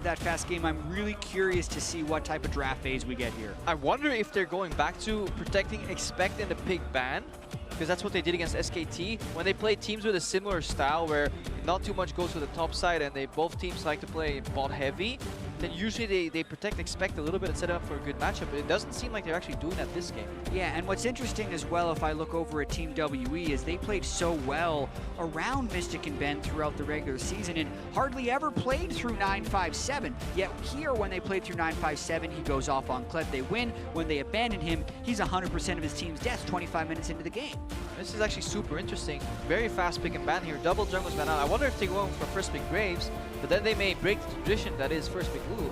that fast game. I'm really curious to see what type of draft phase we get here. I wonder if they're going back to protecting expect and the pick ban, because that's what they did against SKT when they played teams with a similar style where not too much goes to the top side and they both teams like to play bot heavy. Then usually they protect expect a little bit and set up for a good matchup, but it doesn't seem like they're actually doing that this game. Yeah, and what's interesting as well, if I look over at Team WE, is they played so well around Mystic and Ben throughout the regular season and hardly ever played through 9-5-7. Yet here, when they played through 9-5-7, he goes off on Kled, they win. When they abandon him, he's 100% of his team's deaths 25 minutes into the game. This is actually super interesting. Very fast pick and ban here. Double jungles ban out. I wonder if they go for first pick Graves, but then they may break the tradition that is first pick Lulu.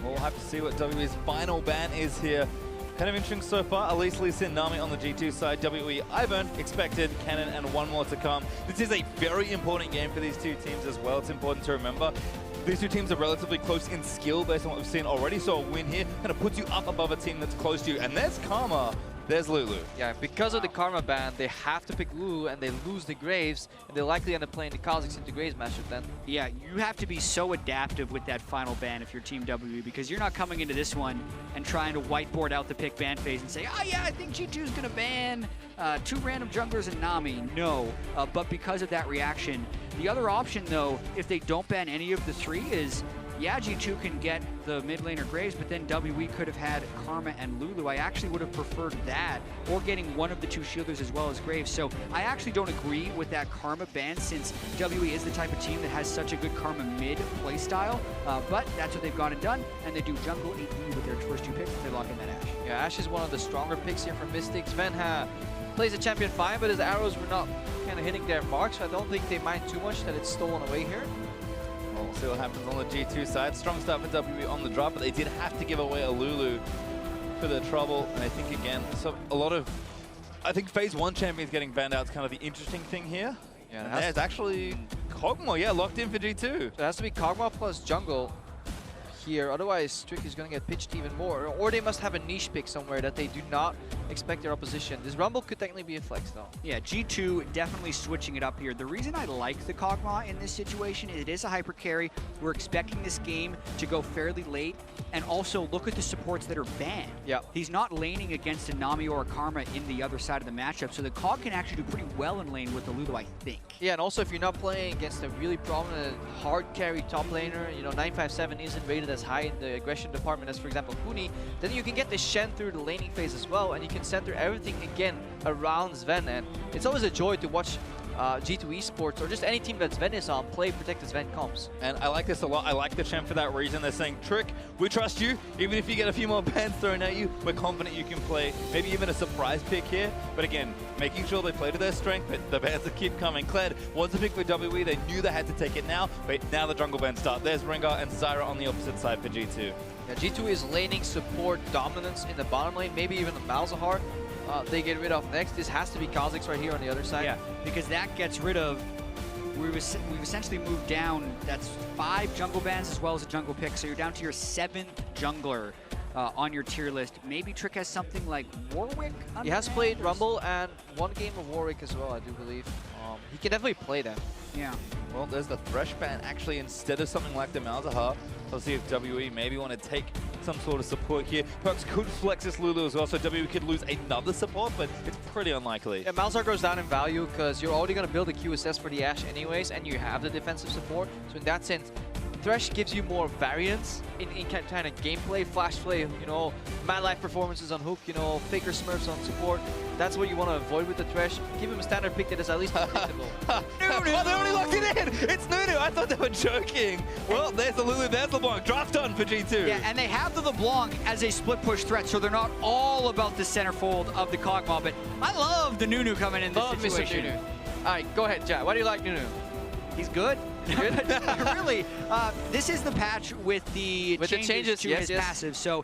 We'll have to see what WE's final ban is here. Kind of interesting so far. Elise, Lee Sin, Nami on the G2 side. WE, Ivan, expected, Cannon, and one more to come. This is a very important game for these two teams as well. It's important to remember. These two teams are relatively close in skill based on what we've seen already, so a win here kind of puts you up above a team that's close to you. And there's Karma. There's Lulu. Yeah, because of the Karma ban, they have to pick Lulu and they lose the Graves, and they likely end up playing the Kazakhs into Graves matchup then. Yeah, you have to be so adaptive with that final ban if you're Team WE, because you're not coming into this one and trying to whiteboard out the pick ban phase and say, oh yeah, I think G2 is going to ban 2 random junglers and Nami. No, but because of that reaction. The other option though, if they don't ban any of the 3 is, yeah, G2 can get the mid laner Graves, but then WE could have had Karma and Lulu. I actually would have preferred that, or getting one of the 2 shielders as well as Graves. So I actually don't agree with that Karma ban, since WE is the type of team that has such a good Karma mid playstyle. But that's what they've gone and done, and they do jungle AD with their first 2 picks. They lock in that Ashe. Yeah, Ashe is one of the stronger picks here from Mystic. Zven plays a champion fine, but his arrows were not kind of hitting their mark, so I don't think they mind too much that it's stolen away here. We'll see what happens on the G2 side. Strong start for WE on the drop, but they did have to give away a Lulu for the trouble. And I think, again, so I think phase 1 champions getting banned out is kind of the interesting thing here. Yeah, and there's actually Kog'Maw, yeah, locked in for G2. So it has to be Kog'Maw plus jungle here, otherwise Trick is going to get pitched even more. Or they must have a niche pick somewhere that they do not expect their opposition. This Rumble could technically be a flex though. Yeah, G2 definitely switching it up here. The reason I like the Kog'Maw in this situation is it is a hyper carry. We're expecting this game to go fairly late, and also look at the supports that are banned. Yeah. He's not laning against a Nami or a Karma in the other side of the matchup, so the Kog can actually do pretty well in lane with the Lulu, I think. Yeah, and also if you're not playing against a really prominent hard carry top laner, you know, 957 isn't rated as high in the aggression department as, for example, Kuni, then you can get the Shen through the laning phase as well, and you can center everything again around Zven. And it's always a joy to watch G2 eSports or just any team that Zven is on play protect the Zven comps. And I like this a lot. I like the champ for that reason. They're saying, Trick, we trust you. Even if you get a few more bans thrown at you, we're confident you can play maybe even a surprise pick here. But again, making sure they play to their strength, but the bans will keep coming. Kled was a pick for WE. They knew they had to take it now, but now the jungle bans start. There's Rengar and Zyra on the opposite side for G2. Yeah, G2 is laning support dominance in the bottom lane, maybe even the Malzahar. They get rid of next. This has to be Kazakhs right here on the other side. Yeah, because that gets rid of, we've essentially moved down, that's 5 jungle bans as well as a jungle pick, so you're down to your 7th jungler on your tier list. Maybe Trick has something like Warwick? He has played Rumble and 1 game of Warwick as well, I do believe. He can definitely play that. Yeah. Well, there's the Thresh ban actually instead of something like the Malzahar. Let's see if WE maybe want to take some sort of support here. Perks could flex this Lulu as well, so WE could lose another support, but it's pretty unlikely. Yeah, Malzahar goes down in value because you're already going to build a QSS for the Ashe anyways, and you have the defensive support. So in that sense, Thresh gives you more variance in kind of gameplay, flash play, you know, Mad Life performances on hook, you know, Faker Smurfs on support. That's what you want to avoid with the Thresh. Give him a standard pick that is at least predictable. Nunu! Oh, they already locked it in! It's Nunu! I thought they were joking. Well, there's the Lulu, there's LeBlanc. Draft done for G2. Yeah, and they have the LeBlanc as a split push threat, so they're not all about the centerfold of the Kog'Maw, but I love the Nunu coming in this situation. Mr. Nunu. All right, go ahead, Jatt. Why do you like Nunu? He's good. Really, this is the patch with the changes to his passive. So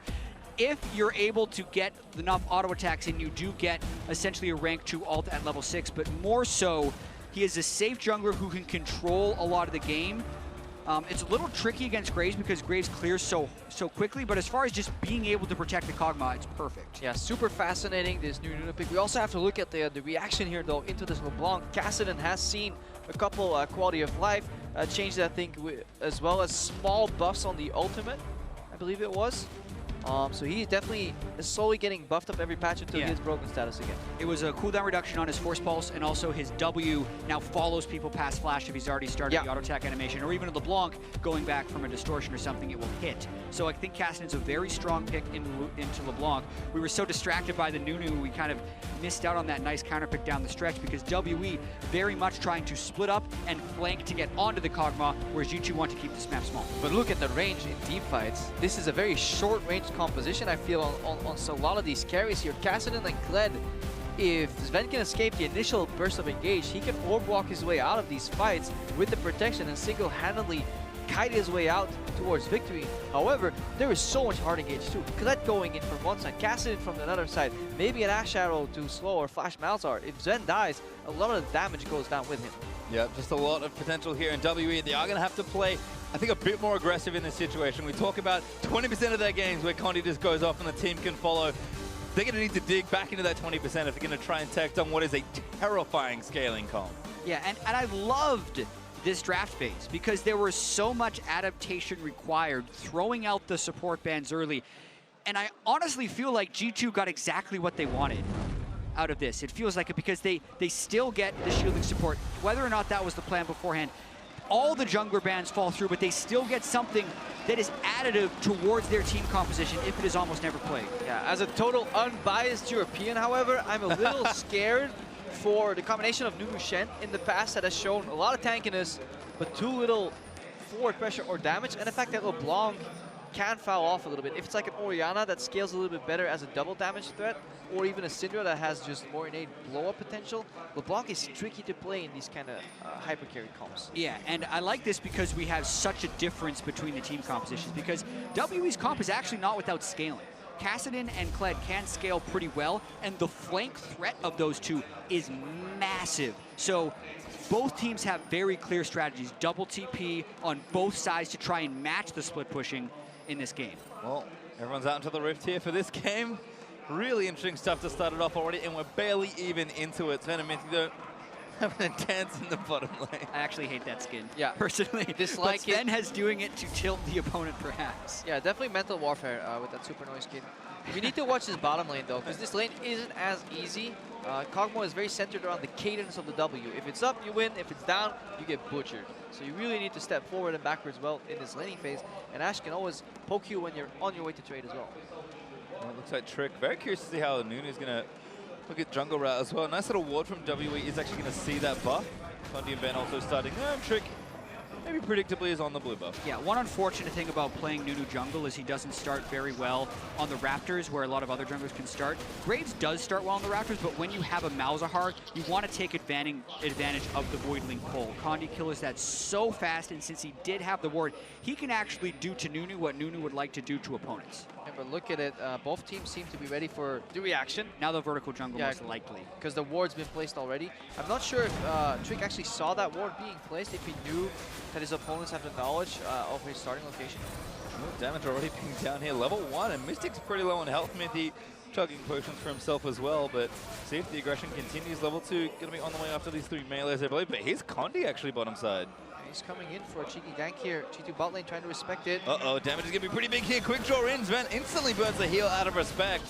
if you're able to get enough auto attacks and you do get essentially a rank 2 ult at level 6, but more so, he is a safe jungler who can control a lot of the game. It's a little tricky against Graves because Graves clears so quickly, but as far as just being able to protect the Kog'Maw, it's perfect. Yeah, super fascinating, this new Nunu pick. We also have to look at the reaction here, though, into this LeBlanc. Kassadin has seen a couple quality of life. changed, I think, as well as small buffs on the ultimate, I believe it was. So he definitely is slowly getting buffed up every patch until he hits broken status again. It was a cooldown reduction on his Force Pulse, and also his W now follows people past Flash if he's already started the auto attack animation, or even a LeBlanc going back from a distortion or something, it will hit. So I think Kassadin's a very strong pick into LeBlanc. We were so distracted by the Nunu, we kind of missed out on that nice counter pick down the stretch, because WE very much trying to split up and flank to get onto the Kog'Maw, whereas G2 want to keep this map small. But look at the range in team fights. This is a very short range composition, I feel, on a lot of these carries here. Kassadin and Kled, if Zven can escape the initial burst of engage, he can orb walk his way out of these fights with the protection and single-handedly kite his way out towards victory. However, there is so much hard engage too. Kled going in from one side, Kassadin from another side, maybe an Ashe arrow to slow or flash Malzahar. If Zven dies, a lot of the damage goes down with him. Yeah, just a lot of potential here in WE. They are going to have to play, I think, a bit more aggressive in this situation. We talk about 20% of their games where Condi just goes off and the team can follow. They're going to need to dig back into that 20% if they're going to try and tech on what is a terrifying scaling comp. Yeah, and I loved this draft phase because there was so much adaptation required, throwing out the support bans early. And I honestly feel like G2 got exactly what they wanted out of this. It feels like it because they still get the shielding support. Whether or not that was the plan beforehand, all the jungler bans fall through, but they still get something that is additive towards their team composition if it is almost never played. Yeah, as a total unbiased European, however, I'm a little scared for the combination of Nunu Shen in the past that has shown a lot of tankiness, but too little forward pressure or damage, and the fact that LeBlanc can foul off a little bit. If it's like an Orianna that scales a little bit better as a double damage threat, or even a Syndra that has just more innate blow-up potential, LeBlanc is tricky to play in these kind of hyper carry comps. Yeah, and I like this because we have such a difference between the team compositions, because WE's comp is actually not without scaling. Kassadin and Kled can scale pretty well, and the flank threat of those two is massive. So both teams have very clear strategies, double TP on both sides to try and match the split pushing in this game. Well, everyone's out into the rift here for this game. Really interesting stuff to start it off already, and we're barely even into it. Zven and Mithy, though, having a dance in the bottom lane. I actually hate that skin, personally. Dislike but Zven has doing it to tilt the opponent, perhaps. Yeah, definitely mental warfare with that super noise skin. We need to watch this bottom lane, though, because this lane isn't as easy. Kog'Maw is very centered around the cadence of the W. If it's up, you win. If it's down, you get butchered. So you really need to step forward and backwards well in this laning phase. And Ashe can always poke you when you're on your way to trade as well. Well, it looks like Trick. Very curious to see how Nunu is going to look at jungle route as well. Nice little ward from WE is actually going to see that buff. Condi and Ben also starting. Trick maybe predictably is on the blue buff. Yeah, one unfortunate thing about playing Nunu jungle is he doesn't start very well on the Raptors, where a lot of other junglers can start. Graves does start well on the Raptors, but when you have a Malzahar, you want to take advantage of the Voidling pull. Condi kills that so fast, and since he did have the ward, he can actually do to Nunu what Nunu would like to do to opponents. Yeah, but look at it, both teams seem to be ready for the reaction. Now the vertical jungle most likely. Because the ward's been placed already. I'm not sure if Trick actually saw that ward being placed, if he knew that his opponents have the knowledge of his starting location. Damage already being down here, level 1, and Mystic's pretty low on health. Mithy chugging potions for himself as well, but see if the aggression continues. Level 2 going to be on the way after these 3 melees, I believe, but here's Condi actually bottom side. He's coming in for a cheeky gank here. G2 bot lane trying to respect it. Uh-oh, damage is going to be pretty big here. Quick draw in. Zven instantly burns the heal out of respect.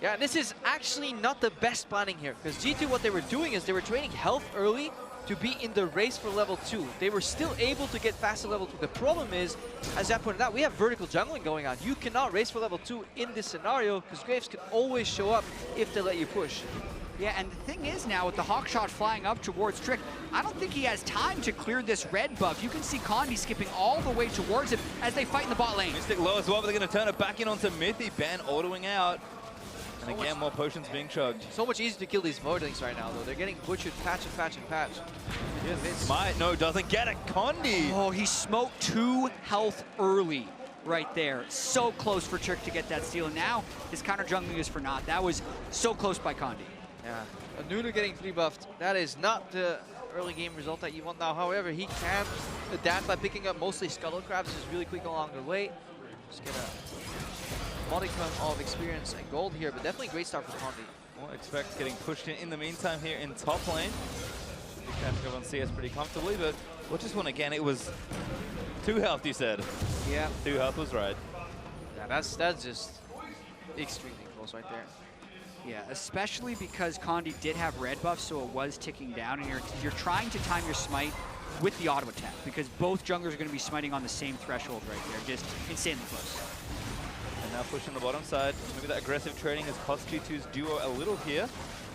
Yeah, this is actually not the best planning here, because G2, what they were doing is they were trading health early to be in the race for level 2. They were still able to get fast to level 2. The problem is, as I pointed out, we have vertical jungling going on. You cannot race for level 2 in this scenario, because Graves can always show up if they let you push. Yeah, and the thing is now, with the hawk shot flying up towards Trick, I don't think he has time to clear this red buff. You can see Condi skipping all the way towards him as they fight in the bot lane. Mystic low as well, but they're going to turn it back in onto Mithy. Ban autoing out. And again, more potions being chugged. So much easier to kill these Voidlings right now, though. They're getting butchered patch and patch and patch. Yes, Might, no, doesn't get it. Condi. Oh, he smoked 2 health early right there. So close for Trick to get that steal. And now his counter jungling is for naught. That was so close by Condi. Yeah, a Nunu getting 3 buffed. That is not the early game result that you want now. However, he can adapt by picking up mostly Scuttle Crabs, just really quick along the way. Just get a modicum of experience and gold here, but definitely a great start for Condi. Well, expect getting pushed in the meantime here in top lane. Catching up on CS pretty comfortably, but Well, just one again, it was 2 health, you said. Yeah. 2 health was right. Yeah, that's just extremely close right there. Yeah, especially because Condi did have red buff, so it was ticking down, and you're trying to time your smite with the auto attack, because both junglers are going to be smiting on the same threshold right there, just insanely close. And now pushing the bottom side. Maybe that aggressive trading has cost G2's duo a little here.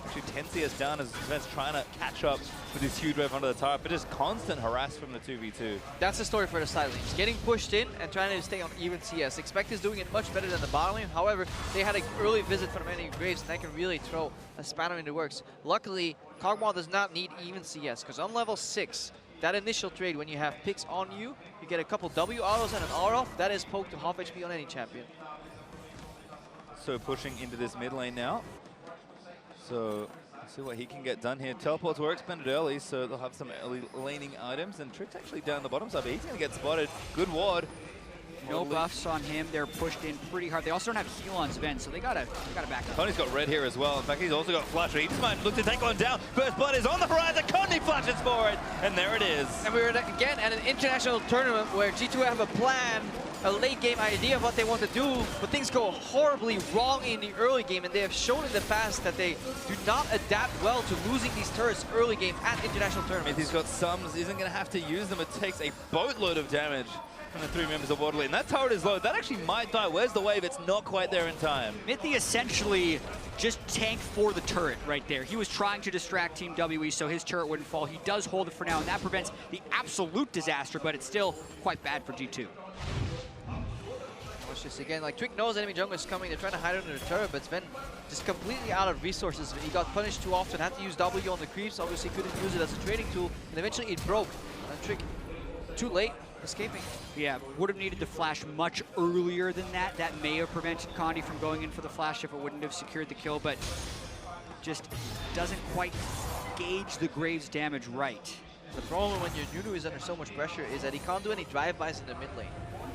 Actually, Tensi is down as Zven's trying to catch up with this huge wave onto the turret, but just constant harass from the 2v2. That's the story for the side lanes. Getting pushed in and trying to stay on even CS. Expect is doing it much better than the bottom lane. However, they had an early visit from many Graves, and that can really throw a spanner into works. Luckily, Kog'Maw does not need even CS, because on level 6, that initial trade, when you have picks on you, you get a couple W autos and an R off. That is poke to half HP on any champion. So pushing into this mid lane now. So let's see what he can get done here. Teleports were expended early, so they'll have some early laning items. And Trick's actually down the bottom side, but he's going to get spotted. Good ward. No buffs on him. They're pushed in pretty hard. They also don't have heal on Zven, so they gotta back up. Condi's got red here as well. In fact, he's also got flash. He just might look to take one down. First blood is on the horizon. Condi flashes for it, and there it is. And we're again at an international tournament where G2 have a plan, a late game idea of what they want to do, but things go horribly wrong in the early game, and they have shown in the past that they do not adapt well to losing these turrets early game at international tournaments. Mithy's got sums, isn't going to have to use them. It takes a boatload of damage from the 3 members of Water Lane. That turret is low. That actually might die. Where's the wave? It's not quite there in time. Mithy essentially just tanked for the turret right there. He was trying to distract Team WE so his turret wouldn't fall. He does hold it for now, and that prevents the absolute disaster, but it's still quite bad for G2. It's just, again, like, Trick knows enemy jungle is coming. They're trying to hide under the turret, but Zven just completely out of resources. He got punished too often, had to use W on the creeps. Obviously couldn't use it as a trading tool, and eventually it broke. And Trick, too late, escaping. Yeah, would have needed to flash much earlier than that. That may have prevented Condi from going in for the flash if it wouldn't have secured the kill, but just doesn't quite gauge the Graves damage right. The problem when your Nunu is under so much pressure is that he can't do any drive-bys in the mid lane.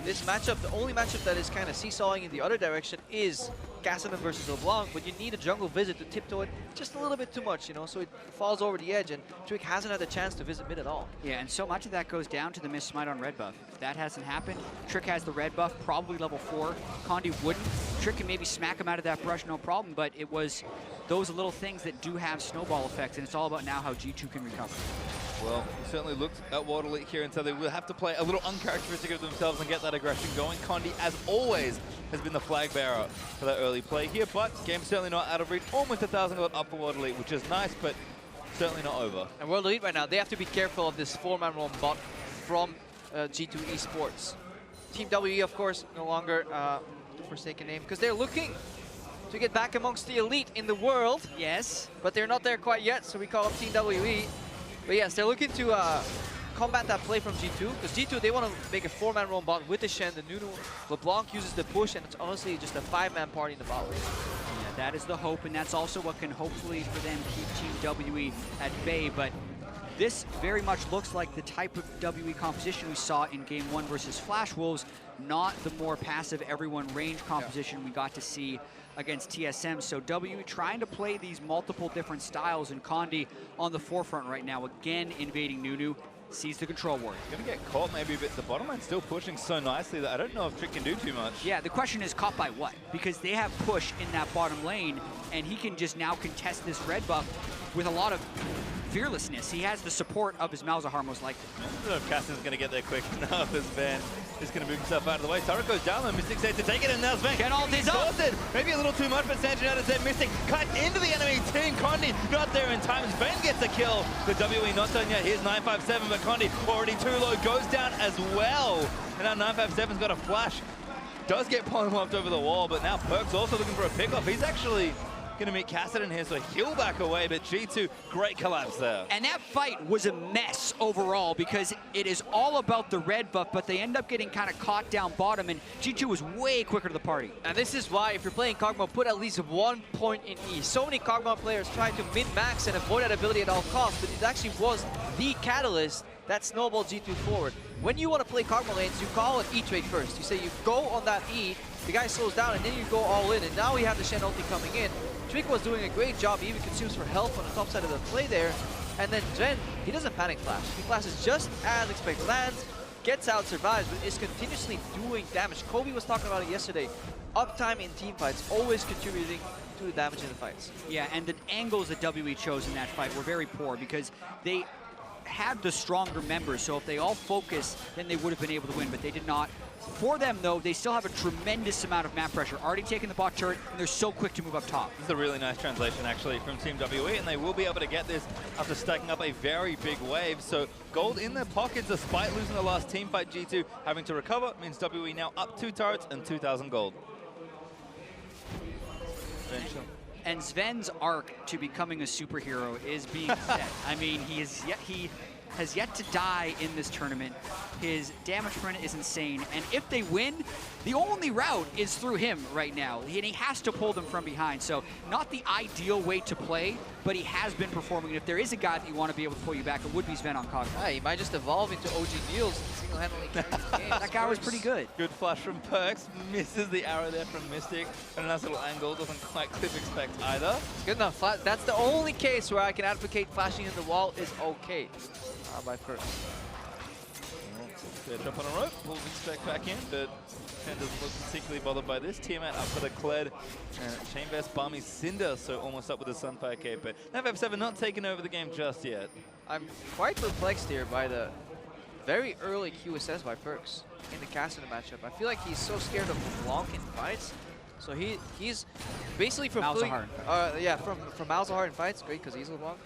This matchup, the only matchup that is kind of seesawing in the other direction is Kassadin versus LeBlanc, but you need a jungle visit to tiptoe it just a little bit too much, you know, so it falls over the edge, and Trick hasn't had the chance to visit mid at all. Yeah, and so much of that goes down to the missed smite on red buff. If that hasn't happened, Trick has the red buff, probably level 4. Condi wouldn't. Trick can maybe smack him out of that brush, no problem, but it was those little things that do have snowball effects, and it's all about now how G2 can recover. Well, he certainly looked at Water Lane here and said they will have to play a little uncharacteristic of themselves and get that aggression going. Condi, as always, has been the flag bearer for that early play here, but game's certainly not out of reach. Almost 1,000 gold up for Water Lane, which is nice, but certainly not over. And World Elite right now, they have to be careful of this 4-man roam bot from G2 eSports. Team WE, of course, no longer forsaken name, because they're looking to get back amongst the elite in the world. Yes. But they're not there quite yet, so we call up Team WE. But yes, they're looking to combat that play from G2, because G2, they want to make a 4-man roam bot with the Shen, the Nunu. LeBlanc uses the push, and it's honestly just a 5-man party in the bot lane. Yeah, that is the hope, and that's also what can hopefully for them keep Team WE at bay. But this very much looks like the type of WE composition we saw in Game 1 versus Flash Wolves, not the more passive everyone range composition we got to see against TSM. So WE trying to play these multiple different styles, and Condi on the forefront right now, again invading Nunu, sees the control ward. Gonna get caught maybe a bit. The bottom line's still pushing so nicely that I don't know if Trick can do too much. Yeah, the question is caught by what? Because they have push in that bottom lane, and he can just now contest this red buff with a lot of fearlessness. He has the support of his Malzahar most likely. I don't know if Kassadin's going to get there quick enough as Zven is going to move himself out of the way. Turret goes down, and Mystic says to take it, and now Zven Get all these up! Maybe a little too much, but Sanjay said Mystic cut into the enemy team. Condi not there in time. Zven gets a kill. The WE not done yet. Here's 957, but Condi already too low, goes down as well. And now 957's got a flash. Does get polymorphed over the wall, but now PerkZ also looking for a pickoff. He's actually going to meet Kassadin here, so he'll back away, but G2, great collapse there. And that fight was a mess overall, because it is all about the red buff, but they end up getting kind of caught down bottom, and G2 was way quicker to the party. And this is why, if you're playing Kog'Maw, put at least 1 point in E. So many Kog'Maw players try to min-max and avoid that ability at all costs, but it actually was the catalyst that snowballed G2 forward. When you want to play Kog'Maw lanes, you call an E trade first. You say you go on that E, the guy slows down, and then you go all in, and now we have the Shen ulti coming in. Trick was doing a great job. He even consumes for health on the top side of the play there. And then Zven, he doesn't panic flash. He flashes just as expected, lands, gets out, survives, but is continuously doing damage. Kobe was talking about it yesterday. Uptime in team fights, always contributing to the damage in the fights. Yeah, and the angles that WE chose in that fight were very poor because they had the stronger members, so if they all focused, then they would have been able to win, but they did not. For them, though, they still have a tremendous amount of map pressure, already taking the bot turret, and they're so quick to move up top. This is a really nice translation, actually, from Team WE, and they will be able to get this after stacking up a very big wave. So gold in their pockets, despite losing the last team fight. G2 having to recover means WE now up 2 turrets and 2,000 gold. And Zven's arc to becoming a superhero is being set. I mean, he has yet to die in this tournament. His damage print is insane, and if they win, the only route is through him right now, and he has to pull them from behind. So not the ideal way to play, but he has been performing. And if there is a guy that you want to be able to pull you back, it would be Zven on Kog'Maw. Yeah, he might just evolve into OG Deals, single-handedly carry this game. That guy was pretty good. Good flash from PerkZ, misses the arrow there from Mystic, and a nice little angle, doesn't quite clip expect either. It's good enough. That's the only case where I can advocate flashing in the wall is okay. By PerkZ. They're jump on a rope, we'll expect back in, but Shen doesn't look particularly bothered by this. Tiamat up for the Kled, Chain Vest, Barmy Cinder, so almost up with the Sunfire Cape, but 957 not taking over the game just yet. I'm quite perplexed here by the very early QSS by PerkZ in the Kassadin matchup. I feel like he's so scared of LeBlanc in fights. So he's basically from Malzahar. From Malzahar in fights. Great, because he's LeBlanc.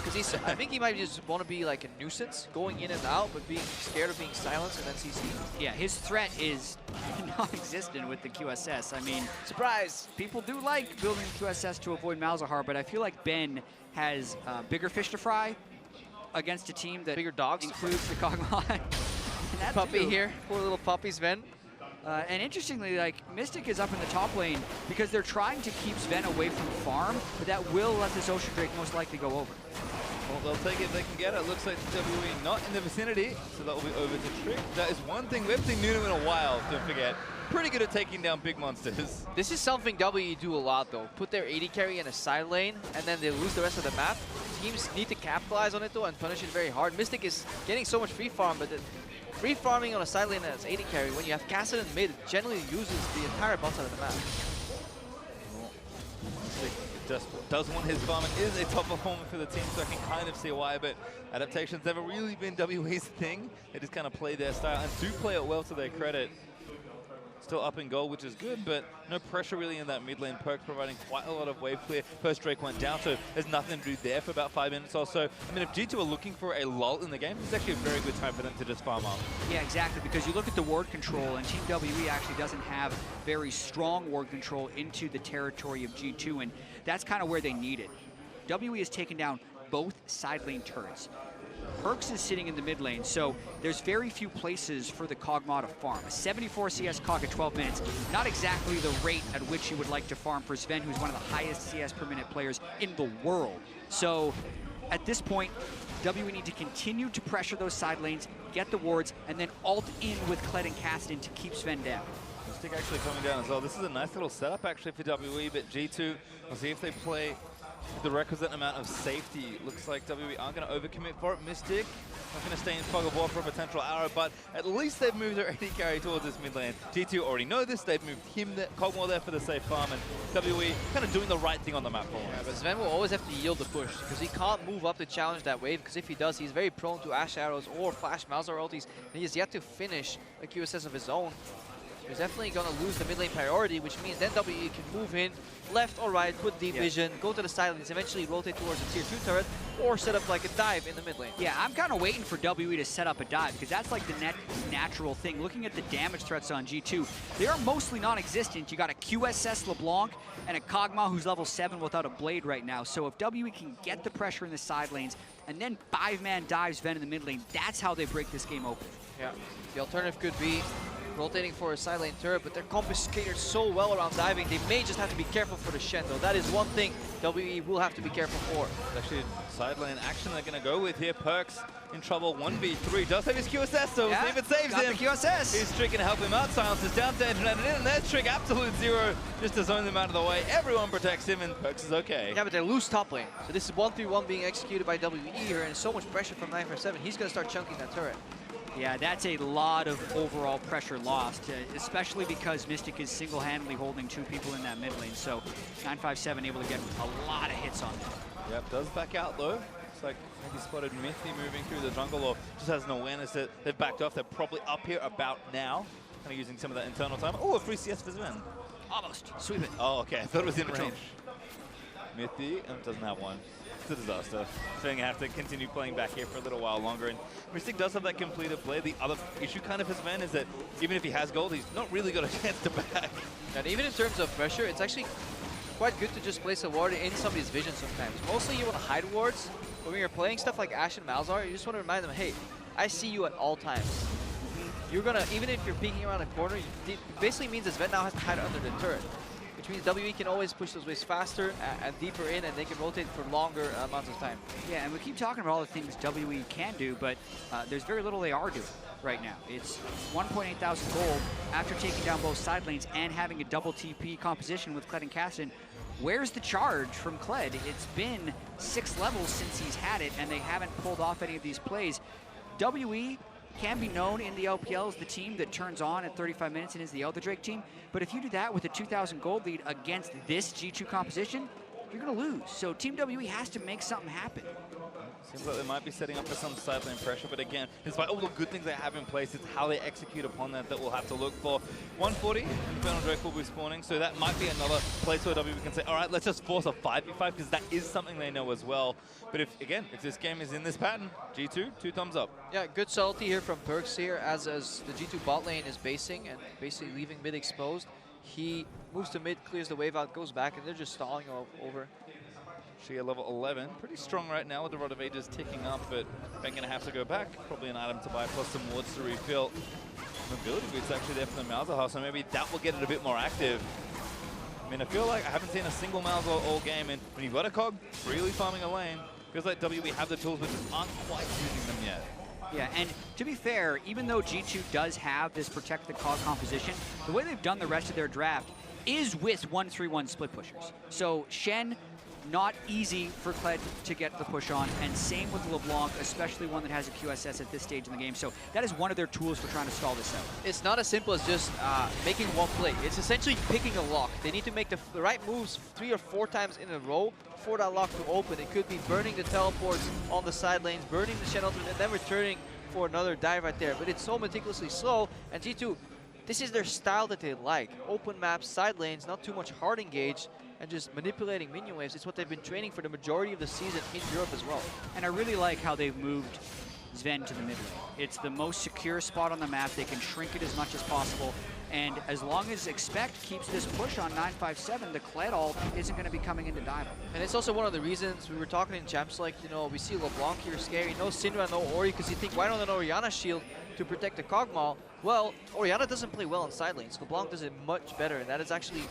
Because I think he might just want to be like a nuisance, going in and out, but being scared of being silenced and then CC. Yeah, his threat is non-existent with the QSS. I mean, surprise! People do like building QSS to avoid Malzahar, but I feel like Ben has bigger fish to fry against a team that bigger dogs includes the Kog'Maw. Puppy here, poor little puppy Zven. And interestingly, like, Mystic is up in the top lane because they're trying to keep Zven away from farm, but that will let this Ocean Drake most likely go over. Well, they'll take it if they can get it. Looks like WE not in the vicinity, so that will be over to Trick. That is one thing we haven't seen Nunu in a while, don't forget. Pretty good at taking down big monsters. This is something WE do a lot, though. Put their AD carry in a side lane, and then they lose the rest of the map. Teams need to capitalize on it, though, and punish it very hard. Mystic is getting so much free farm, but free farming on a side lane as AD carry, when you have Kassadin mid, it generally uses the entire bot side of the map. Does want his farm and is a top performer for the team, so I can kind of see why, but adaptations never really been WE's thing. They just kind of play their style and do play it well to their credit. Still up in goal, which is good, but no pressure really in that mid lane. PerkZ providing quite a lot of wave clear. First Drake went down, so there's nothing to do there for about 5 minutes or so. I mean, if G2 are looking for a lull in the game, it's actually a very good time for them to just farm up. Yeah, exactly, because you look at the ward control, and Team WE actually doesn't have very strong ward control into the territory of G2, and that's kind of where they need it. WE has taken down both side lane turrets. PerkZ is sitting in the mid lane, so there's very few places for the Kog'Maw to farm. A 74 CS Kog at 12 minutes, not exactly the rate at which you would like to farm for Zven, who's one of the highest CS per minute players in the world. So at this point, WE need to continue to pressure those side lanes, get the wards, and then ult in with Kled and Kassadin to keep Zven down. Mystic actually coming down as well. This is a nice little setup actually for WE, but G2, we'll see if they play the requisite amount of safety. Looks like WE aren't going to overcommit for it. Mystic not going to stay in fog of war for a potential arrow, but at least they've moved their AD carry towards this mid lane. G2 already know this. They've moved him, Kog'Maw there for the safe farm, and WE kind of doing the right thing on the map for him. Yeah, but Zven will always have to yield the push because he can't move up to challenge that wave, because if he does, he's very prone to Ashe arrows or flash Malzahar ultis, and he has yet to finish a QSS of his own. He's definitely going to lose the mid lane priority, which means then WE can move in left or right, put deep vision, go to the side lanes, eventually rotate towards the tier 2 turret, or set up like a dive in the mid lane. Yeah, I'm kind of waiting for WE to set up a dive, because that's like the natural thing. Looking at the damage threats on G2, they are mostly non-existent. You got a QSS LeBlanc and a Kog'Maw who's level 7 without a blade right now. So if WE can get the pressure in the side lanes, and then 5-man dives Zven in the mid lane, that's how they break this game open. Yeah, the alternative could be rotating for a side lane turret, but they're compensated so well around diving. They may just have to be careful for the Shen, though. That is one thing WE will have to be careful for. It's actually side lane action they're going to go with here. PerkZ in trouble, 1v3. Does have his QSS, so we'll see if it saves him. QSS. His Trick can help him out. Silence is down to Edge, and in, and there's Trick, absolute zero, just to zone them out of the way. Everyone protects him, and PerkZ is okay. Yeah, but they lose top lane. So this is 1-3-1 being executed by WE here, and so much pressure from 957. He's going to start chunking that turret. Yeah, that's a lot of overall pressure lost, especially because Mystic is single-handedly holding 2 people in that mid lane. So 957 able to get a lot of hits on them. Yep, does back out though. Looks like maybe spotted Mithy moving through the jungle, or just has an awareness that they've backed off. They're probably up here about now, kind of using some of that internal time. Oh, a free CS for Zven. Almost. Sweep it. Oh, okay. I thought it was in range. Mithy doesn't have one. It's a disaster. So going to have to continue playing back here for a little while longer. And Mystic does have that completed play. The other issue kind of for Zven is that even if he has gold, he's not really got a chance to back. And even in terms of pressure, it's actually quite good to just place a ward in somebody's vision sometimes. Mostly you want to hide wards, but when you're playing stuff like Ashe and Malzahar, you just want to remind them, hey, I see you at all times. You're going to, even if you're peeking around a corner, it basically means that Zven now has to hide under the turret. Which means WE can always push those waves faster and deeper in, and they can rotate for longer amounts of time. Yeah, and we keep talking about all the things WE can do, but there's very little they are doing right now. It's 1.8 thousand gold after taking down both side lanes and having a double TP composition with Kled and Kassadin. Where's the charge from Kled? It's been 6 levels since he's had it, and they haven't pulled off any of these plays. WE can be known in the LPL as the team that turns on at 35 minutes and is the Elder Drake team. But if you do that with a 2,000 gold lead against this G2 composition, you're going to lose. So Team WE has to make something happen. Seems like they might be setting up for some side lane pressure, but again, despite all the good things they have in place, it's how they execute upon that that we'll have to look for. 140, Infernal Drake will be spawning, so that might be another place where WE can say, all right, let's just force a 5v5, because that is something they know as well. But if this game is in this pattern, G2, 2 thumbs up. Yeah, good subtlety here from PerkZ here, as the G2 bot lane is basing and basically leaving mid exposed. He moves to mid, clears the wave out, goes back, and they're just stalling over. Xiye level 11, pretty strong right now with the Rod of Ages ticking up, but they're going to have to go back. Probably an item to buy, plus some wards to refill. Mobility boot's actually there for the Malzahar, so maybe that will get it a bit more active. I mean, I feel like I haven't seen a single Malzahar all game, and when you've got a Kog freely farming a lane, feels like WE have the tools, but just aren't quite using them yet. Yeah, and to be fair, even though G2 does have this protect the Kog composition, the way they've done the rest of their draft is with 1-3-1 split pushers. So Shen, not easy for Kled to get the push on, and same with LeBlanc, especially one that has a QSS at this stage in the game. So that is one of their tools for trying to stall this out. It's not as simple as just making one play. It's essentially picking a lock. They need to make the right moves 3 or 4 times in a row for that lock to open. It could be burning the teleports on the side lanes, burning the Shen ultimate, and then returning for another dive right there. But it's so meticulously slow, and G2, this is their style that they like. Open maps, side lanes, not too much hard engage, and just manipulating minion waves. It's what they've been training for the majority of the season in Europe as well. And I really like how they've moved Zven to the mid lane. It's the most secure spot on the map. They can shrink it as much as possible. And as long as Expect keeps this push on 957, the Kled ult isn't going to be coming into dive. And it's also one of the reasons we were talking in champs, like, you know, we see LeBlanc here scary, no Syndra, no Ori, because you think, why don't an Orianna shield to protect the Kog'Maw? Well, Orianna doesn't play well on side lanes. LeBlanc does it much better, and that is actually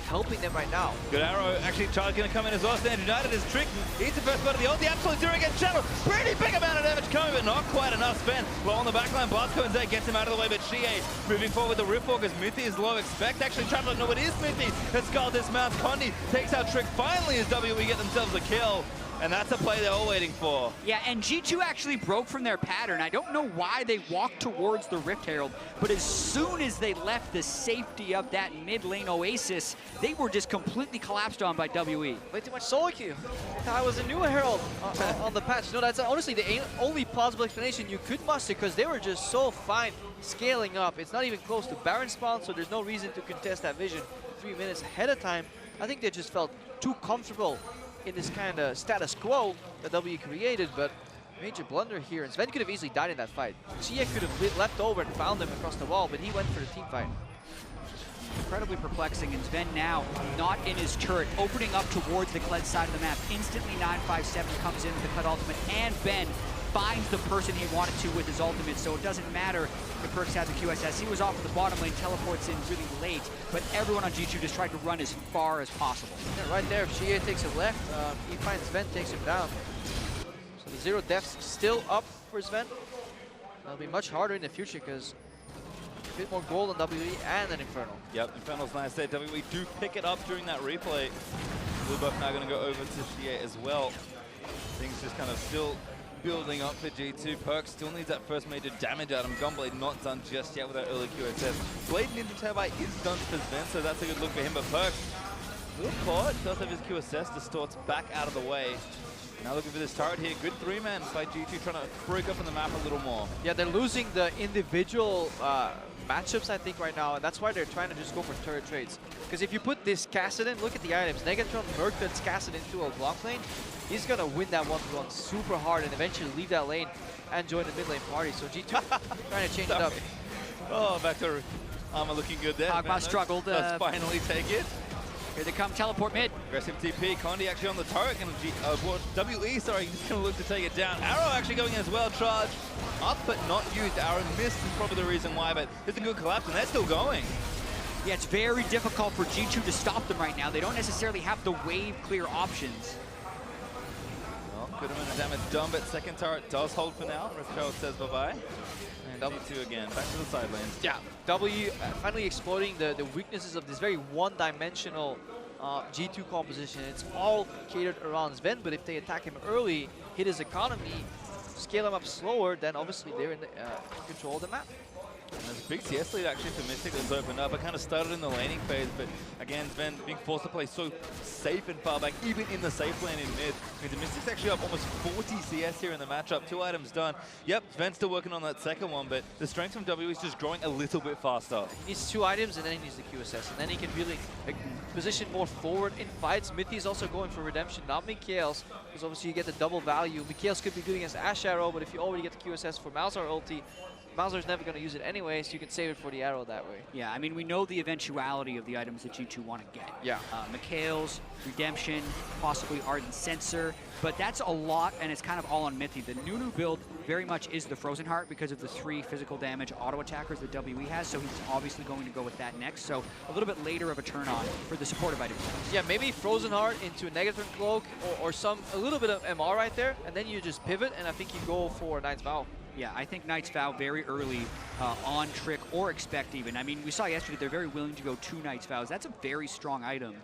helping them right now. Good arrow. Actually, Char's going to come in as well. Stand United is tricked. He's the first blood of the ult. The absolute zero against Channel. Pretty big amount of damage coming, but not quite enough. Sven, well on the backline. PerkZ gets him out of the way, but Xiye moving forward with the Riftwalk as Mithy is low. Expect actually traveling. No, it is Mithy. That Skull dismounts. Condi takes out Trick finally as WE get themselves a kill. And that's a play they're all waiting for. Yeah, and G2 actually broke from their pattern. I don't know why they walked towards the Rift Herald, but as soon as they left the safety of that mid lane oasis, they were just completely collapsed on by WE. Way too much solo queue. I was a new Herald on the patch. No, that's honestly the only plausible explanation you could muster, because they were just so fine scaling up. It's not even close to Baron spawn, so there's no reason to contest that vision 3 minutes ahead of time. I think they just felt too comfortable in this kind of status quo that WE created, but major blunder here. And Zven could have easily died in that fight. Xiye could have leapt over and found him across the wall, but he went for the team fight. Incredibly perplexing, and Zven now not in his turret, opening up towards the Kled side of the map. Instantly 957 comes in with the Kled ultimate, and Ben finds the person he wanted to with his ultimate, so it doesn't matter if PerkZ had the QSS. He was off at the bottom lane, teleports in really late, but everyone on G2 just tried to run as far as possible. Yeah, right there, if Xiye takes it left, he finds Zven, takes him down. So the 0 deaths still up for Zven. It'll be much harder in the future because a bit more gold on WE and an Infernal. Yep, Infernal's nice there. WE do pick it up during that replay. We're both now going to go over to Xiye as well. Things just kind of still building up for G2. Perk still needs that first major damage out of him. Gunblade not done just yet with that early QSS. Blade Ninja Turbine is done for Zven, so that's a good look for him. But Perk, a little caught, does have his QSS, distorts back out of the way. Now looking for this turret here. Good 3-man by G2, trying to break up on the map a little more. Yeah, they're losing the individual matchups, I think, right now, and that's why they're trying to just go for turret trades. Because if you put this Kassadin, look at the items. Negatron Merkins Kassadin to a LeBlanc lane, he's going to win that 1v1 super hard and eventually leave that lane and join the mid lane party. So G2 trying to change it up. Oh, back to armor looking good there. Kog'Maw struggled. Let's finally take it. Here they come, teleport mid. Aggressive TP, Condi actually on the turret, WE, sorry, he's going to look to take it down. Arrow actually going in as well, charge up but not used. Arrow missed is probably the reason why, but it's a good collapse and they're still going. Yeah, it's very difficult for G2 to stop them right now. They don't necessarily have the wave clear options. Well, good amount of damage done, but second turret does hold for now. Riftchild says bye-bye. And W2 again, back to the side lanes. Yeah, W finally exploiting the weaknesses of this very one-dimensional G2 composition. It's all catered around Zven, but if they attack him early, hit his economy, scale him up slower, then obviously they're in the control of the map. And there's a big CS lead actually for Mithy that's opened up. It kind of started in the laning phase, but again, Zven being forced to play so safe and far back, even in the safe lane in mid. I mean, Mithy's actually up almost 40 CS here in the matchup. 2 items done. Yep, Zven's still working on that second one, but the strength from W is just growing a little bit faster. He needs 2 items and then he needs the QSS, and then he can really position more forward in fights. Mithy's also going for redemption, not Mikhail's, because obviously you get the double value. Mikhail's could be good against Ashe Arrow, but if you already get the QSS for Malzahar ulti, Malzahar's never going to use it anyway, so you can save it for the arrow that way. Yeah, I mean, we know the eventuality of the items that G2 want to get. Yeah. Mikhail's, Redemption, possibly Ardent Sensor, but that's a lot, and it's kind of all on Mithy. The Nunu build very much is the Frozen Heart because of the 3 physical damage auto attackers that WE has, so he's obviously going to go with that next. So a little bit later of a turn on for the supportive items. Yeah, maybe Frozen Heart into a Negatron Cloak or a little bit of MR right there, and then you just pivot, and I think you go for Knight's Vow. Yeah, I think Knight's Vow very early on Trick or Expect even. I mean, we saw yesterday they're very willing to go 2 Knight's Vows. That's a very strong item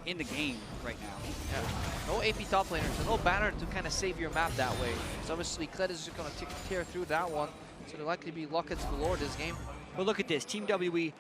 in the game right now. Yeah. No AP top laner, so no banner to kind of save your map that way. So obviously Kled is just going to tear through that one, so there'll likely be lockets galore this game. But look at this, Team WE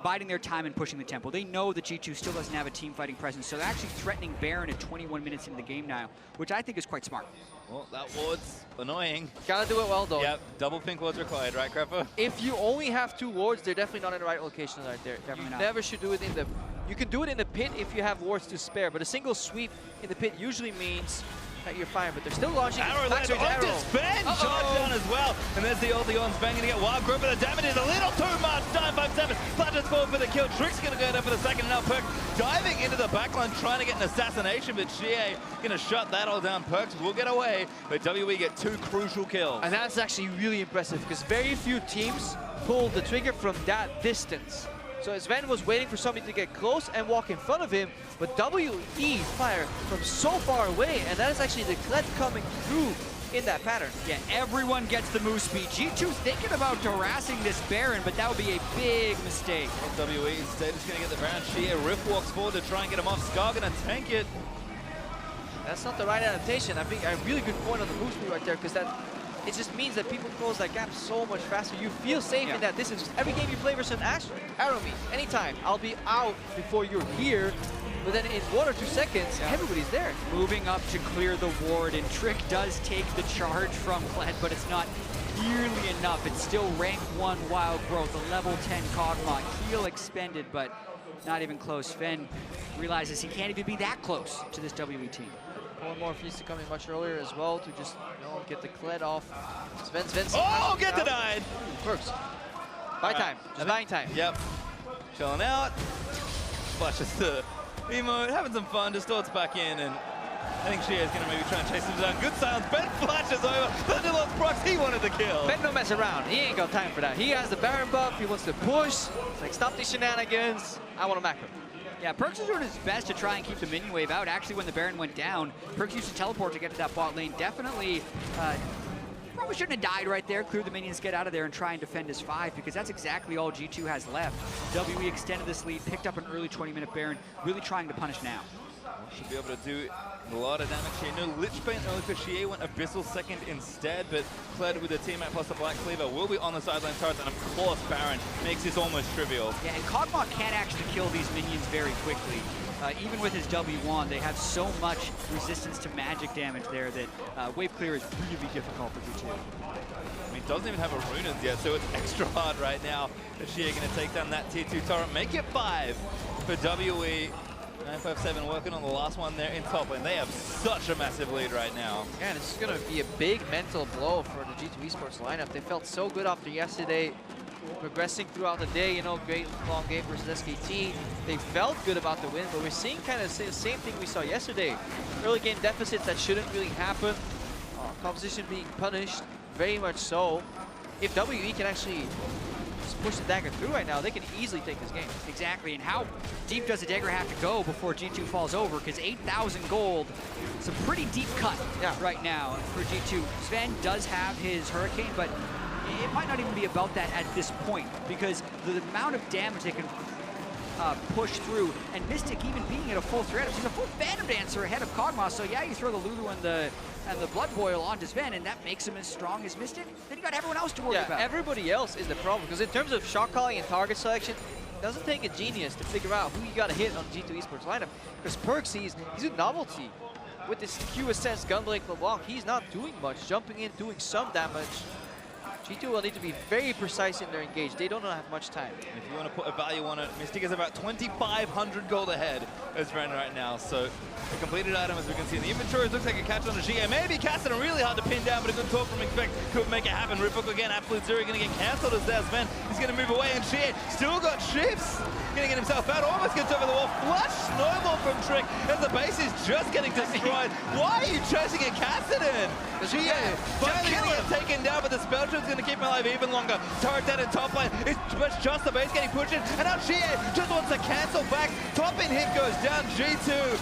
biding their time and pushing the tempo. They know that G2 still doesn't have a team fighting presence, so they're actually threatening Baron at 21 minutes into the game now, which I think is quite smart. Well, that ward's annoying. Gotta do it well, though. Yep, double pink ward's required, right, Krepo? If you only have 2 wards, they're definitely not in the right location right there. Definitely not. Never should do it in the... You can do it in the pit if you have wards to spare, but a single sweep in the pit usually means that you're fine, but they're still launching Arrow led onto Zven, charge down as well. And there's the ulti on Zven, gonna get wild grip, but the damage is a little too much. 957, Platinum's forward for the kill. Trick's gonna go there for the second, and now Perk diving into the backline, trying to get an assassination, but Xiye gonna shut that all down. Perks will get away, but WE get 2 crucial kills. And that's actually really impressive, because very few teams pull the trigger from that distance. So Zven was waiting for somebody to get close and walk in front of him, but WE fire from so far away, and that is actually the Kled coming through in that pattern. Yeah, everyone gets the move speed. G2's thinking about harassing this Baron, but that would be a big mistake. Well, WE instead is going to get the Baron. Xiye Rift walks forward to try and get him off. Scar going to tank it. That's not the right adaptation. I think a really good point on the move speed right there, because that it just means that people close that gap so much faster. You feel safe in that distance. Every game you play versus an Ashe, arrow me, anytime. I'll be out before you're here. But then in 1 or 2 seconds, everybody's there. Moving up to clear the ward, and Trick does take the charge from Kled, but it's not nearly enough. It's still rank 1 Wild Growth, a level 10 Kog'Maw. Heal expended, but not even close. Zven realizes he can't even be that close to this WE team. One more needs to come in much earlier as well to just get the Kled off. Zven. Oh, get denied! PerkZ. Buy time. Just buying time. Yep. Chilling out. Flashes the emote, having some fun, distorts back in, and I think Xiye is going to maybe try and chase him down. Good silence. Ben flashes over. Thunderlord's procs. He wanted the kill. Ben don't mess around. He ain't got time for that. He has the Baron buff. He wants to push. It's like, stop these shenanigans. I want to macro. Yeah, PerkZ is doing his best to try and keep the minion wave out. Actually, when the Baron went down, PerkZ used to teleport to get to that bot lane. Definitely, probably shouldn't have died right there. Clear the minions, get out of there, and try and defend his 5, because that's exactly all G2 has left. WE extended this lead, picked up an early 20-minute Baron, really trying to punish now. Should be able to do a lot of damage here. No Lich Bane early for Xiye, went Abyssal second instead, but Kled with the teammate plus the Black Cleaver will be on the sideline turrets, and of course Baron makes this almost trivial. Yeah, and Kog'Maw can't actually kill these minions very quickly. Even with his W1, they have so much resistance to magic damage there that wave clear is really difficult for G2. I mean, doesn't even have a Runas yet, so it's extra hard right now. But Xiye going to take down that tier 2 turret, make it 5 for WE. 957 working on the last one there in top lane. They have such a massive lead right now. Yeah, and this is going to be a big mental blow for the G2 eSports lineup. They felt so good after yesterday, progressing throughout the day, you know, great long game versus SKT. They felt good about the win, but we're seeing kind of the same thing we saw yesterday. Early game deficits that shouldn't really happen. Composition being punished, very much so. If WE can actually push the dagger through right now, they can easily take this game. Exactly, and how deep does the dagger have to go before G2 falls over? Because 8,000 gold, it's a pretty deep cut right now for G2. Zven does have his Hurricane, but it might not even be about that at this point, because the amount of damage they can push through, and Mystic even being at a full threat. She's a full Phantom Dancer ahead of Kog'Maw, so yeah, you throw the Lulu and the Blood Boil onto Zven, and that makes him as strong as Mystic. Then you got everyone else to worry about. Everybody else is the problem, because in terms of shot calling and target selection, it doesn't take a genius to figure out who you got to hit on G2 eSports lineup, because PerkZ, he's a novelty. With this Q-Assess Gunblade LeBlanc, he's not doing much, jumping in, doing some damage. G2 will need to be very precise in their engage. They don't have much time. And if you want to put a value on it, Mystic is about 2,500 gold ahead as Zven right now. So a completed item, as we can see in the inventory, looks like a catch on the Xiye. Maybe Kassadin really hard to pin down, but a good talk from Expect could make it happen. Riphook again, Absolute Zero going to get cancelled as there. Zven is going to move away, and Xiye still got shifts. Going to get himself out, almost gets over the wall. Flush snowball from Trick as the base is just getting destroyed. Why are you chasing a Kassadin? Xiye finally going to get taken down, but the spell trip's going to keep him alive even longer. Turret dead in top lane. It's just the base getting pushed in, and now Xiye just wants to cancel back. Top in hit goes down. G2.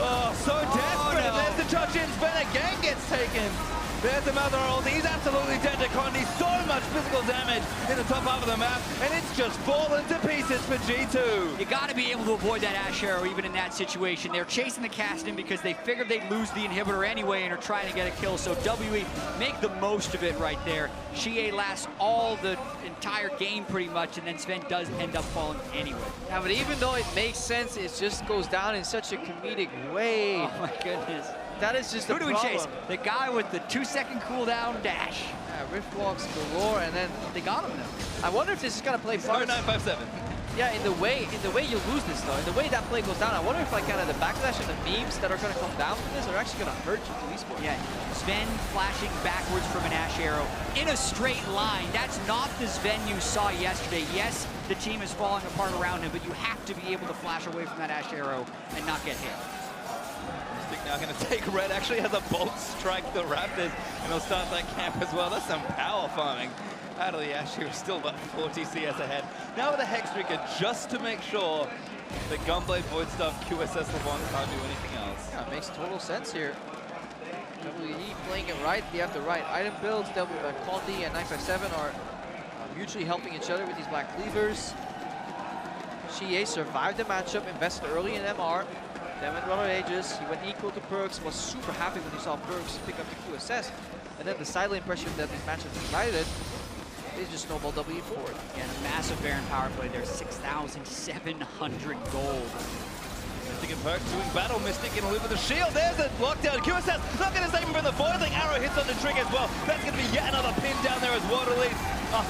Oh, so desperate. No. There's the charge in. Zven again gets taken. There's the Malzahar ult. He's absolutely dead to condi. So much physical damage in the top half of the map, and it's just fallen to pieces for G2. You got to be able to avoid that Ashe arrow even in that situation. They're chasing the Kassadin because they figured they'd lose the inhibitor anyway and are trying to get a kill. So WE make the most of it right there. Xiye lasts all the entire game pretty much, and then Zven does end up falling anyway. Yeah, but even though it makes sense, it just goes down in such a comedic way. Oh my goodness. That is just Who do we chase? The guy with the 2-second cooldown dash. Yeah, Rift walks galore, and then They got him though. I wonder if this is gonna play part. 957. Yeah, in the way you lose this though, in the way that play goes down, I wonder if like kind of the backlash and the memes that are gonna come down from this are actually gonna hurt G2 eSports. Yeah, Zven flashing backwards from an Ashe arrow in a straight line. That's not the Zven you saw yesterday. Yes, the team is falling apart around him, but you have to be able to flash away from that Ashe arrow and not get hit. Now going to take red, actually has a bolt strike the Raptors, and he'll start that camp as well. That's some power farming out of the Ashe, who's still about 40 CS ahead. Now with a Hexdrinker, just to make sure that Gunblade, Void Stuff, QSS LeBlanc can't do anything else. Yeah, it makes total sense here. WE playing it right, they have the right item builds. Condi and 957 are mutually helping each other with these Black Cleavers. Xiye survived the matchup, invested early in MR. Then went Runner Ages, he went equal to PerkZ, was super happy when he saw PerkZ pick up the QSS. And then the side lane pressure that these matchups provided, they just snowballed WE forward. Yeah, and a massive Baron power play there, 6,700 gold. Mystic and PerkZ doing battle. Mystic going to live with the shield. There's a lockdown. QSS not going to save him from the foiling. Arrow hits on the Trick as well. That's going to be yet another pin down there as Water leads.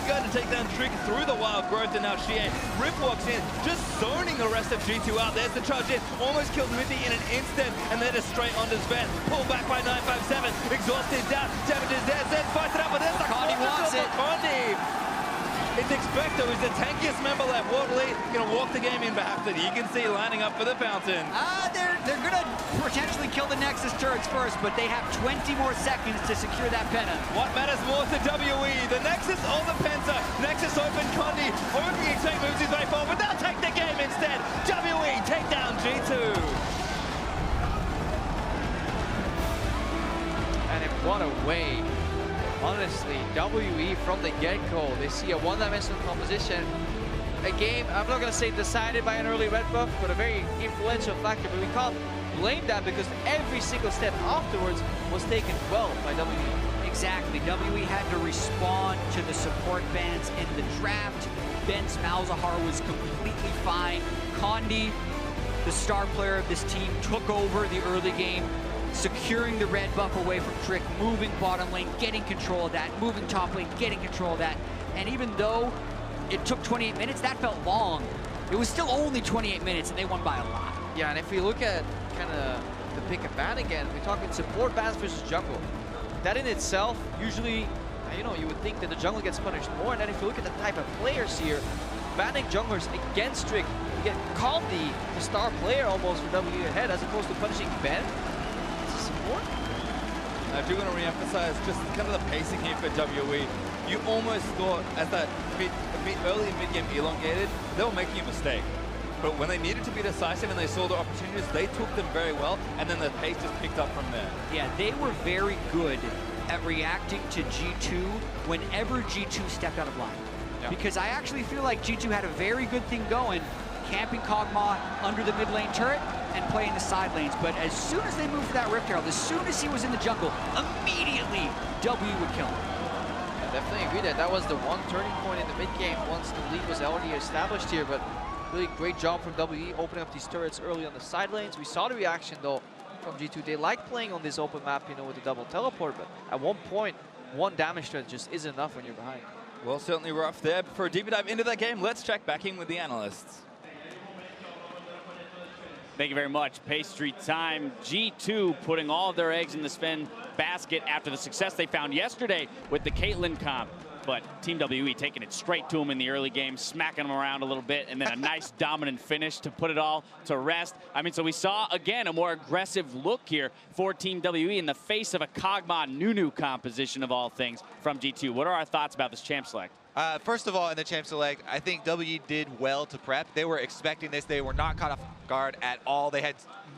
Going to take down Trick through the wild growth, and now Xiye Rip walks in, just zoning the rest of G2 out. There's the charge in, almost kills Mithy in an instant, and then just straight onto Zven. Pulled back by 957, exhausted down, damages there. Zven fights it up, but there's the Condi wants it. Condi. It's Expecto, who's the tankiest member left. Waterley going to walk the game in behalf of it. You can see lining up for the fountain. They're going to potentially kill the Nexus turrets first, but they have 20 more seconds to secure that Penta. What matters more to WE, the Nexus or the Penta? Nexus open condi, hoping Expect moves his way forward, but they'll take the game instead. WE take down G2. And in what a way. Honestly, WE from the get-go, they see a one-dimensional composition. A game, I'm not going to say decided by an early red buff, but a very influential factor. But we can't blame that because every single step afterwards was taken well by WE. Exactly. WE had to respond to the support bans in the draft. Ben's Malzahar was completely fine. Condi, the star player of this team, took over the early game, securing the red buff away from Trick, moving bottom lane, getting control of that, moving top lane, getting control of that. And even though it took 28 minutes, that felt long. It was still only 28 minutes, and they won by a lot. Yeah, and if we look at kind of the pick and ban again, we're talking support bans versus jungle. That in itself, usually, you know, you would think that the jungle gets punished more. And then if you look at the type of players here, banning junglers against Trick, you get condi, the star player almost for WE ahead, as opposed to punishing Ben. Support? I do want to re-emphasize just kind of the pacing here for WE. You almost thought as that early mid-game elongated, they were making a mistake. But when they needed to be decisive and they saw the opportunities, they took them very well, and then the pace just picked up from there. Yeah, they were very good at reacting to G2 whenever G2 stepped out of line. Yeah. Because I actually feel like G2 had a very good thing going, camping Kog'Maw under the mid lane turret and playing the side lanes. But as soon as they moved for that Rift Herald, as soon as he was in the jungle, immediately WE would kill him. I definitely agree that was the one turning point in the mid game once the lead was already established here. But really great job from WE opening up these turrets early on the side lanes. We saw the reaction though from G2. They like playing on this open map, you know, with the double teleport, but at one point, one damage threat just isn't enough when you're behind. Well, certainly rough there. For a deeper dive into that game, let's check back in with the analysts. Thank you very much. PastryTime. G2 putting all of their eggs in the Zven basket after the success they found yesterday with the Caitlyn comp. But Team WE taking it straight to them in the early game, smacking them around a little bit, and then a nice dominant finish to put it all to rest. I mean, so we saw, again, a more aggressive look here for Team WE in the face of a Kog'Maw Nunu composition of all things from G2. What are our thoughts about this champ select? First of all, in the champ select, I think WE did well to prep. They were expecting this. They were not caught off guard at all. They had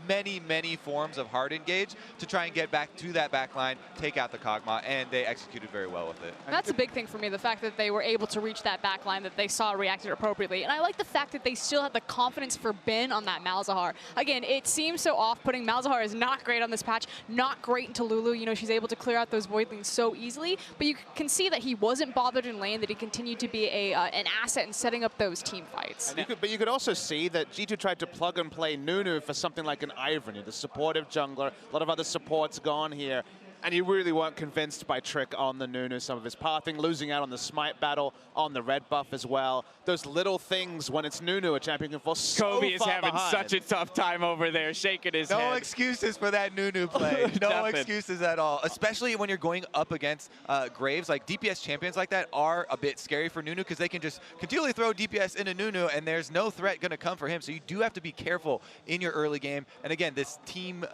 many forms of hard engage to try and get back to that back line, take out the Kog'Maw, and they executed very well with it. That's a big thing for me, the fact that they were able to reach that back line, that they saw reacted appropriately. And I like the fact that they still had the confidence for Ben on that Malzahar. Again, it seems so off-putting. Malzahar is not great on this patch, not great into Lulu. You know, she's able to clear out those void lanes so easily, but you can see that he wasn't bothered in lane, that he continued to be an asset in setting up those team fights. But you could also see that G2 tried to plug and play Nunu for something like an Irony, the supportive jungler. A lot of other supports gone here. And you really weren't convinced by Trick on the Nunu, some of his pathing, losing out on the Smite battle, on the red buff as well. Those little things when it's Nunu, a champion can fall so Kobe is having behind. such a tough time over there, shaking his head. No excuses for that Nunu play. No excuses at all, especially when you're going up against Graves. Like DPS champions like that are a bit scary for Nunu because they can just continually throw DPS into Nunu and there's no threat going to come for him. So you do have to be careful in your early game. And again, this team,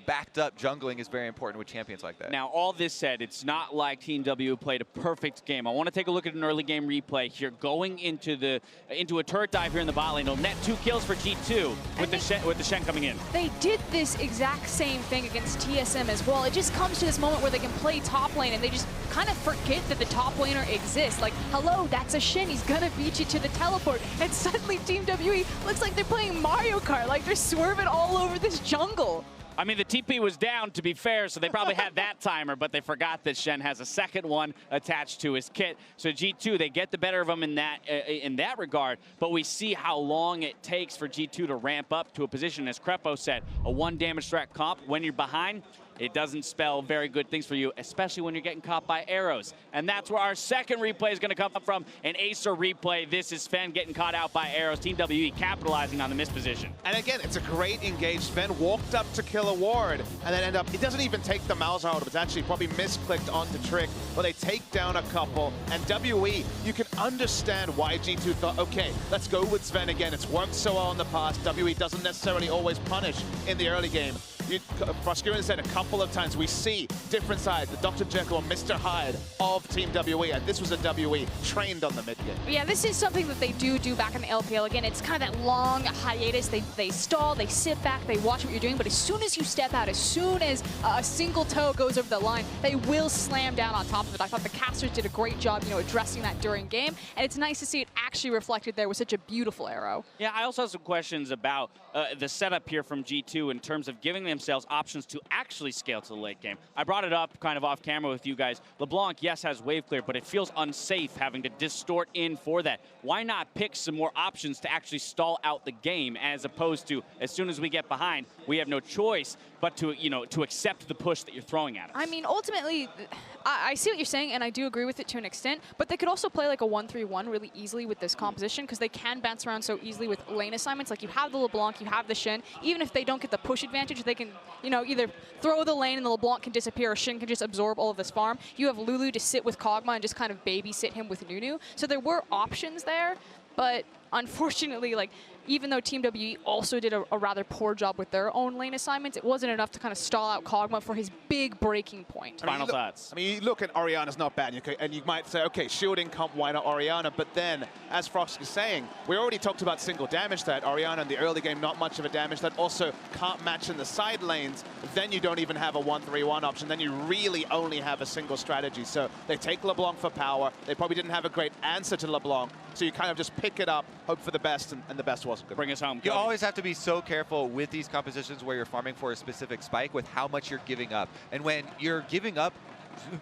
backed up jungling is very important with champions like that. Now, all this said, it's not like Team W played a perfect game. I want to take a look at an early game replay here. Going into a turret dive here in the bot lane. It'll net 2 kills for G2 with the Shen coming in. They did this exact same thing against TSM as well. It just comes to this moment where they can play top lane and they just kind of forget that the top laner exists. Like, hello, that's a Shen. He's gonna beat you to the teleport. And suddenly Team WE looks like they're playing Mario Kart. Like, they're swerving all over this jungle. I mean, the TP was down, to be fair, so they probably had that timer, but they forgot that Shen has a second one attached to his kit. So G2, they get the better of them in that regard, but we see how long it takes for G2 to ramp up to a position, as Krepo said, a 1 damage threat comp. When you're behind, it doesn't spell very good things for you, especially when you're getting caught by arrows. And that's where our second replay is going to come from, an Acer replay. This is Zven getting caught out by arrows. Team WE capitalizing on the misposition. And again, it's a great engaged. Zven walked up to kill a ward, and then it doesn't even take the Malzahar, but it's actually probably misclicked onto Trick, where they take down a couple. And WE, you can understand why G2 thought, okay, let's go with Zven again. It's worked so well in the past. WE doesn't necessarily always punish in the early game. Froskurin said a couple of times, we see different sides, the Dr. Jekyll and Mr. Hyde of Team WE, and this was a WE trained on the mid game. Yeah, this is something that they do back in the LPL. Again, it's kind of that long hiatus. They stall, they sit back, they watch what you're doing, but as soon as you step out, as soon as a single toe goes over the line, they will slam down on top of it. I thought the casters did a great job, addressing that during game, and it's nice to see it actually reflected there with such a beautiful arrow. Yeah, I also have some questions about the setup here from G2 in terms of giving themselves options to actually scale to the late game. I brought it up kind of off camera with you guys. LeBlanc, yes, has wave clear, but it feels unsafe having to distort in for that. Why not pick some more options to actually stall out the game, as opposed to, as soon as we get behind, we have no choice but to, to accept the push that you're throwing at us? I mean, ultimately, I see what you're saying, and I do agree with it to an extent, but they could also play like a 1-3-1 really easily with this composition, because they can bounce around so easily with lane assignments. Like, you have the LeBlanc, you have the Shen. Even if they don't get the push advantage, they can, either throw the lane and the LeBlanc can disappear, or Shen can just absorb all of this farm. You have Lulu to sit with Kog'Maw and just kind of babysit him with Nunu. So there were options there, but unfortunately, like, even though Team WE also did a rather poor job with their own lane assignments, it wasn't enough to kind of stall out Kog'Maw for his big breaking point. Final thoughts. I mean, you look at Orianna's not bad, and you might say, okay, shielding comp, why not Orianna? But then, as Frost is saying, we already talked about single damage that Orianna in the early game, not much of a damage that also can't match in the side lanes. Then you don't even have a 1-3-1 option. Then you really only have a single strategy. So they take LeBlanc for power. They probably didn't have a great answer to LeBlanc. So you kind of just pick it up, hope for the best, and the best wasn't good. Bring us home. You always have to be so careful with these compositions where you're farming for a specific spike with how much you're giving up. And when you're giving up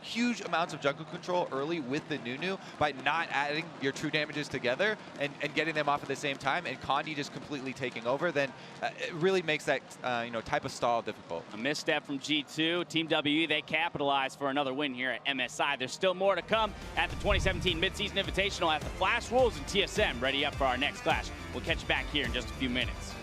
huge amounts of jungle control early with the Nunu by not adding your true damages together and getting them off at the same time, and Condi just completely taking over, then it really makes that type of stall difficult. A misstep from G2. Team WE, they capitalized for another win here at MSI. There's still more to come at the 2017 Mid-Season Invitational as the Flash Wolves and TSM ready up for our next clash. We'll catch you back here in just a few minutes.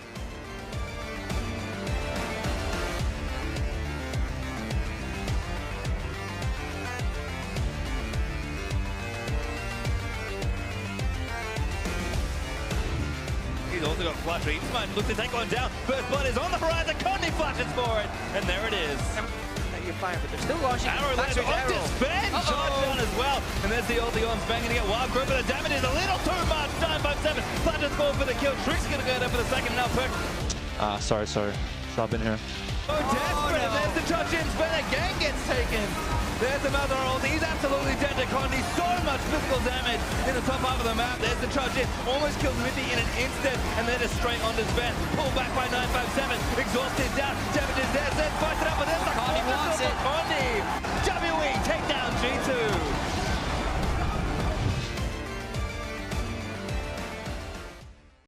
He's also got Flash. He might look to take one down. First blood is on the horizon. Condi flashes for it. And there it is. You're fine, but they're still launching. Arrow laser on to Zven. Charge down as well. And there's the ulti on Zven. Gonna get wild grip, but the damage is a little too much. 957. Flashes score for the kill. Trick's gonna go there for the second. Now Perk. Sorry. Sharp in here. So desperate. And there's the touch in. Zven again gets taken. There's the Malzahar ult. He's absolutely dead to Condi. So much physical damage in the top half of the map. There's the charge in. Almost kills Mithy in an instant. And then just straight onto Zven. Pulled back by 957. Exhausted down. Damage is there. Zven fights it up. But there's the Condi wants it. Condi.